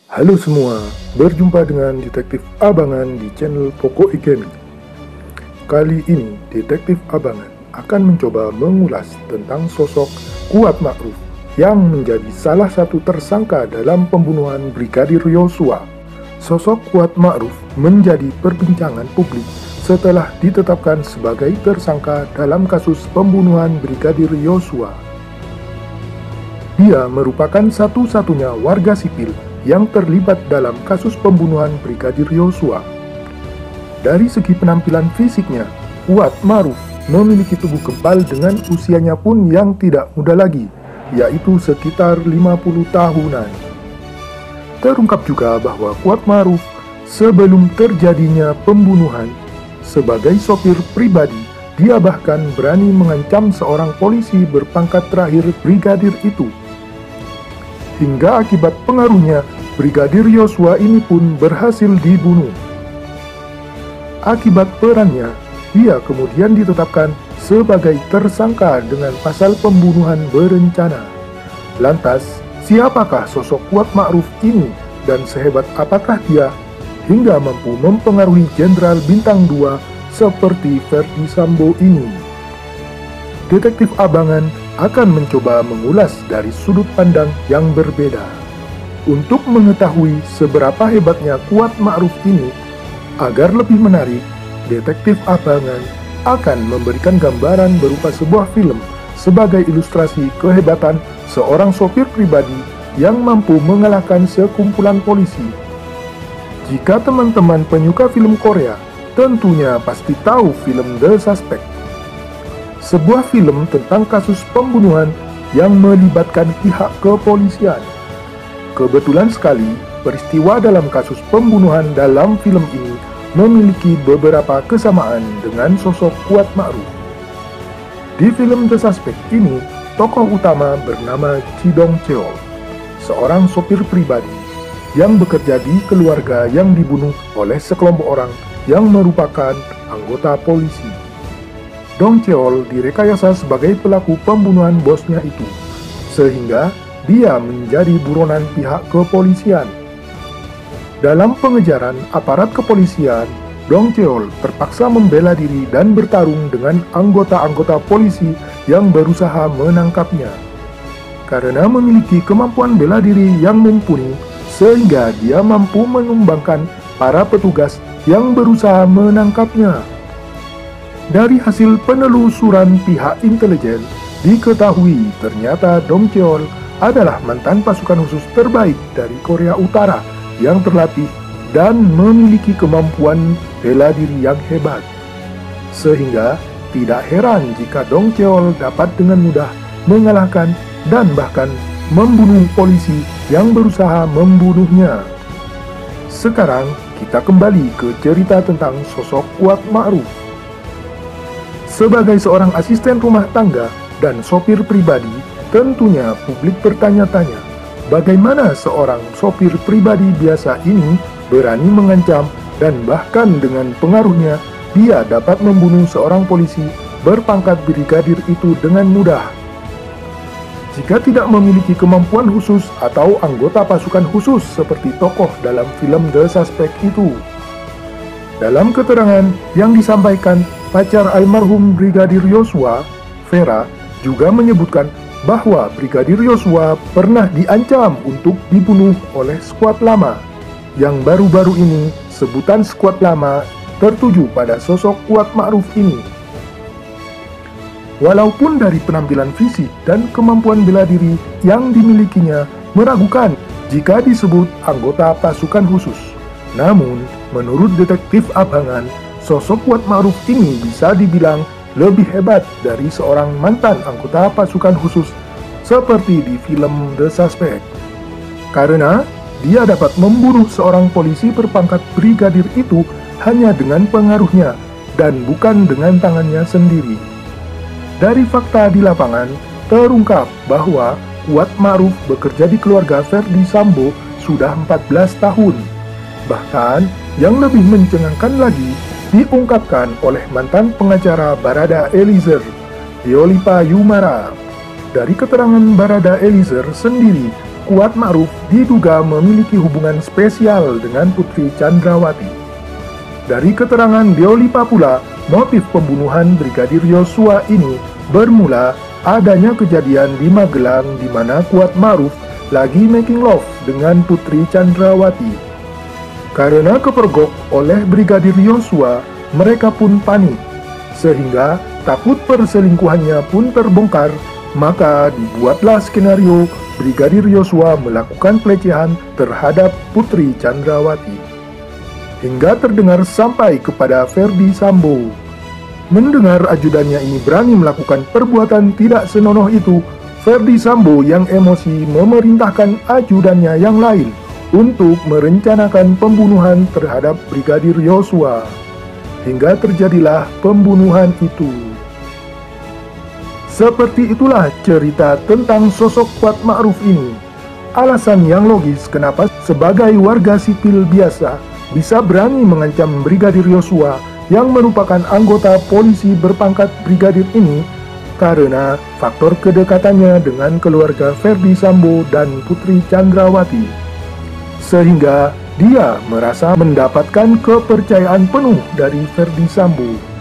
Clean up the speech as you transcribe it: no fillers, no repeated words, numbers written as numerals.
Halo semua, berjumpa dengan Detektif Abangan di channel Pokok Ikemi. Kali ini, Detektif Abangan akan mencoba mengulas tentang sosok Kuat Ma'ruf yang menjadi salah satu tersangka dalam pembunuhan Brigadir Yosua. Sosok Kuat Ma'ruf menjadi perbincangan publik setelah ditetapkan sebagai tersangka dalam kasus pembunuhan Brigadir Yosua. Dia merupakan satu-satunya warga sipil yang terlibat dalam kasus pembunuhan Brigadir Yosua. Dari segi penampilan fisiknya, Kuat Ma'ruf memiliki tubuh kebal dengan usianya pun yang tidak muda lagi, yaitu sekitar 50 tahunan. Terungkap juga bahwa Kuat Ma'ruf sebelum terjadinya pembunuhan, sebagai sopir pribadi, dia bahkan berani mengancam seorang polisi berpangkat terakhir brigadir itu. Hingga akibat pengaruhnya, Brigadir Yosua ini pun berhasil dibunuh. Akibat perannya, dia kemudian ditetapkan sebagai tersangka dengan pasal pembunuhan berencana. Lantas, siapakah sosok Kuat Ma'ruf ini dan sehebat apakah dia hingga mampu mempengaruhi Jenderal Bintang 2 seperti Verdi Sambo ini? Detektif Abangan akan mencoba mengulas dari sudut pandang yang berbeda. Untuk mengetahui seberapa hebatnya Kuat Ma'ruf ini, agar lebih menarik, Detektif Abangan akan memberikan gambaran berupa sebuah film sebagai ilustrasi kehebatan seorang sopir pribadi yang mampu mengalahkan sekumpulan polisi. Jika teman-teman penyuka film Korea, tentunya pasti tahu film The Suspect. Sebuah film tentang kasus pembunuhan yang melibatkan pihak kepolisian. Kebetulan sekali, peristiwa dalam kasus pembunuhan dalam film ini memiliki beberapa kesamaan dengan sosok Kuat Ma'ruf. Di film The Suspect ini, tokoh utama bernama Chi Dong Cheol, seorang sopir pribadi yang bekerja di keluarga yang dibunuh oleh sekelompok orang yang merupakan anggota polisi. Dong Cheol direkayasa sebagai pelaku pembunuhan bosnya itu, sehingga dia menjadi buronan pihak kepolisian. Dalam pengejaran aparat kepolisian, Dong Cheol terpaksa membela diri dan bertarung dengan anggota-anggota polisi yang berusaha menangkapnya. Karena memiliki kemampuan bela diri yang mumpuni, sehingga dia mampu menumbangkan para petugas yang berusaha menangkapnya. Dari hasil penelusuran pihak intelijen, diketahui ternyata Dong Cheol adalah mantan pasukan khusus terbaik dari Korea Utara yang terlatih dan memiliki kemampuan bela diri yang hebat. Sehingga tidak heran jika Dong Cheol dapat dengan mudah mengalahkan dan bahkan membunuh polisi yang berusaha membunuhnya. Sekarang kita kembali ke cerita tentang sosok Kuat Ma'ruf. Sebagai seorang asisten rumah tangga dan sopir pribadi, tentunya publik bertanya-tanya, bagaimana seorang sopir pribadi biasa ini berani mengancam dan bahkan dengan pengaruhnya, dia dapat membunuh seorang polisi berpangkat brigadir itu dengan mudah. Jika tidak memiliki kemampuan khusus atau anggota pasukan khusus seperti tokoh dalam film The Suspect itu. Dalam keterangan yang disampaikan, pacar almarhum Brigadir Yosua, Vera, juga menyebutkan bahwa Brigadir Yosua pernah diancam untuk dibunuh oleh skuad lama. Yang baru-baru ini, sebutan skuad lama tertuju pada sosok Kuat Ma'ruf ini. Walaupun dari penampilan fisik dan kemampuan bela diri yang dimilikinya meragukan jika disebut anggota pasukan khusus. Namun, menurut Detektif Abangan, sosok Kuat Ma'ruf ini bisa dibilang lebih hebat dari seorang mantan anggota pasukan khusus seperti di film The Suspect. Karena dia dapat membunuh seorang polisi berpangkat brigadir itu hanya dengan pengaruhnya dan bukan dengan tangannya sendiri. Dari fakta di lapangan, terungkap bahwa Kuat Ma'ruf bekerja di keluarga Verdi Sambo sudah 14 tahun. Bahkan, yang lebih mencengangkan lagi, diungkapkan oleh mantan pengacara Barada Eliezer, Diolipa Yumara. Dari keterangan Barada Eliezer sendiri, Kuat Ma'ruf diduga memiliki hubungan spesial dengan Putri Chandrawati. Dari keterangan Deolipa pula, motif pembunuhan Brigadir Yosua ini bermula adanya kejadian di Magelang di mana Kuat Ma'ruf lagi making love dengan Putri Chandrawati. Karena kepergok oleh Brigadir Yosua, mereka pun panik, sehingga takut perselingkuhannya pun terbongkar, maka dibuatlah skenario Brigadir Yosua melakukan pelecehan terhadap Putri Chandrawati. Hingga terdengar sampai kepada Ferdy Sambo. Mendengar ajudannya ini berani melakukan perbuatan tidak senonoh itu, Ferdy Sambo yang emosi memerintahkan ajudannya yang lain untuk merencanakan pembunuhan terhadap Brigadir Yosua. Hingga terjadilah pembunuhan itu. Seperti itulah cerita tentang sosok Kuat Ma'ruf ini. Alasan yang logis kenapa sebagai warga sipil biasa bisa berani mengancam Brigadir Yosua yang merupakan anggota polisi berpangkat brigadir ini karena faktor kedekatannya dengan keluarga Ferdy Sambo dan Putri Chandrawati. Sehingga dia merasa mendapatkan kepercayaan penuh dari Ferdy Sambo.